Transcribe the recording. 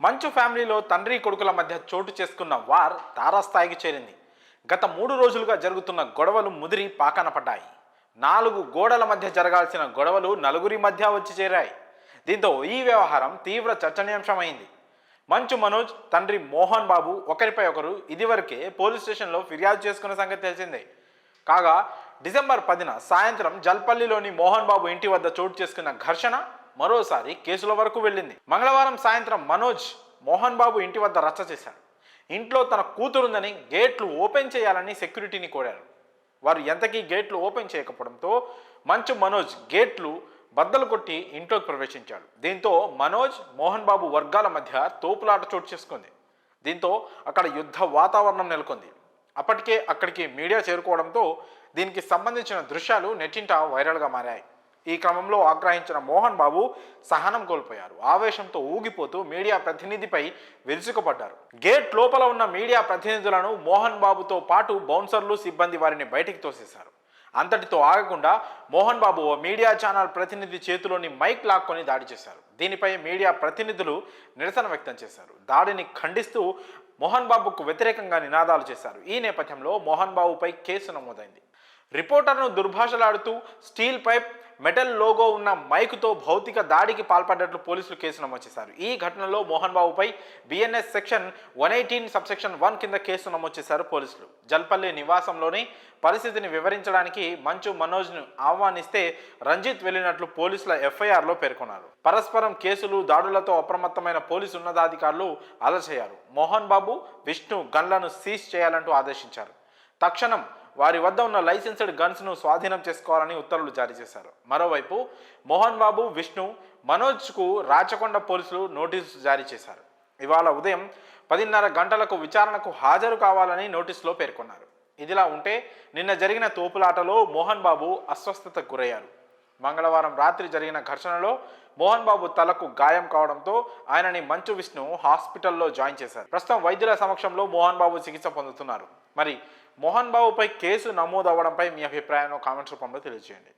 మంచు ఫ్యామిలీలో తండ్రి కొడుకుల మధ్య చోటు చేసుకున్న వార్ తారాస్థాయికి చేరింది. గత 3 రోజులుగా జరుగుతున్న గొడవలు ముదిరి పాకాన పడ్డాయి. 4 గోడల మధ్య జరగాల్సిన గొడవలు నలుగురి మధ్య వచ్చి చేరాయి. దీంతో ఈ వ్యవహారం తీవ్ర చర్చనీయాంశమైంది. మంచు మనోజ్, తండ్రి మోహన్ బాబు ఒకరిపై ఒకరు ఇదివరకే పోలీస్ స్టేషన్లో ఫిర్యాదు చేసుకున్న సంగతి తెలిసిందే. కాగా డిసెంబర్ 10న సాయంత్రం జల్పల్లిలోని మోహన్ బాబు ఇంటి వద్ద చోటు చేసుకున్న ఘర్షణ మరోసారి కేసుల వరకు వెళ్ళింది. మంగళవారం సాయంత్రం మనోజ్ మోహన్ బాబు ఇంటి వద్ద రచ్చ చేశాడు. ఇంట్లో తన కూతురుందని గేట్లు ఓపెన్ చేయాలని సెక్యూరిటీని కోరారు. వారు ఎంతకీ గేట్లు ఓపెన్ చేయకపోవడంతో మంచు మనోజ్ గేట్లు బద్దలు కొట్టి ఇంట్లోకి ప్రవేశించాడు. దీంతో మనోజ్, మోహన్ బాబు వర్గాల మధ్య తోపులాట చోటు చేసుకుంది. దీంతో అక్కడ యుద్ధ వాతావరణం నెలకొంది. అప్పటికే అక్కడికి మీడియా చేరుకోవడంతో దీనికి సంబంధించిన దృశ్యాలు నెట్టింట వైరల్గా మారాయి. ఈ క్రమంలో ఆగ్రహించిన మోహన్ బాబు సహనం కోల్పోయారు. ఆవేశంతో ఊగిపోతూ మీడియా ప్రతినిధిపై విరుచుకుపడ్డారు. గేట్ లోపల ఉన్న మీడియా ప్రతినిధులను మోహన్ బాబుతో పాటు బౌన్సర్లు, సిబ్బంది వారిని బయటికి తోసేశారు. అంతటితో ఆగకుండా మోహన్ బాబు ఓ మీడియా ఛానల్ ప్రతినిధి చేతిలోని మైక్ లాక్కొని దాడి చేశారు. దీనిపై మీడియా ప్రతినిధులు నిరసన వ్యక్తం చేశారు. దాడిని ఖండిస్తూ మోహన్ బాబుకు వ్యతిరేకంగా నినాదాలు చేశారు. ఈ నేపథ్యంలో మోహన్ బాబుపై కేసు నమోదైంది. రిపోర్టర్ను దుర్భాషలాడుతూ స్టీల్ పైప్, మెటల్ లోగో ఉన్న మైకుతో భౌతిక దాడికి పాల్పడ్డట్లు పోలీసులు కేసు నమోదు చేశారు. ఈ ఘటనలో మోహన్ బాబుపై బిఎన్ఎస్ సెక్షన్ 118 సబ్సెక్షన్ 1 కింద కేసు నమోదు చేశారు పోలీసులు. జల్పల్లి నివాసంలోని పరిస్థితిని వివరించడానికి మంచు మనోజ్ను ఆహ్వానిస్తే రంజిత్ వెళ్లినట్లు పోలీసుల ఎఫ్ఐఆర్లో పేర్కొన్నారు. పరస్పరం కేసులు, దాడులతో అప్రమత్తమైన పోలీసు ఉన్నతాధికారులు అలర్చయ్యారు. మోహన్ బాబు, విష్ణు గన్లను సీజ్ చేయాలంటూ ఆదేశించారు. తక్షణం వారి వద్ద ఉన్న లైసెన్స్డ్ గన్స్ను స్వాధీనం చేసుకోవాలని ఉత్తర్వులు జారీ చేశారు. మరోవైపు మోహన్ బాబు, విష్ణు, మనోజ్కు రాచకొండ పోలీసులు నోటీసు జారీ చేశారు. ఇవాళ ఉదయం 10:30 గంటలకు విచారణకు హాజరు కావాలని నోటీసులో పేర్కొన్నారు. ఇదిలా ఉంటే నిన్న జరిగిన తోపులాటలో మోహన్ బాబు అస్వస్థతకు గురయ్యారు. మంగళవారం రాత్రి జరిగిన ఘర్షణలో మోహన్ బాబు తలకు గాయం కావడంతో ఆయనని మంచు విష్ణు హాస్పిటల్లో జాయిన్ చేశారు. ప్రస్తుతం వైద్యుల సమక్షంలో మోహన్ బాబు చికిత్స పొందుతున్నారు. మరి మోహన్ బాబుపై కేసు నమోదు అవ్వడంపై మీ అభిప్రాయాన్ని కామెంట్స్ రూపంలో తెలియజేయండి.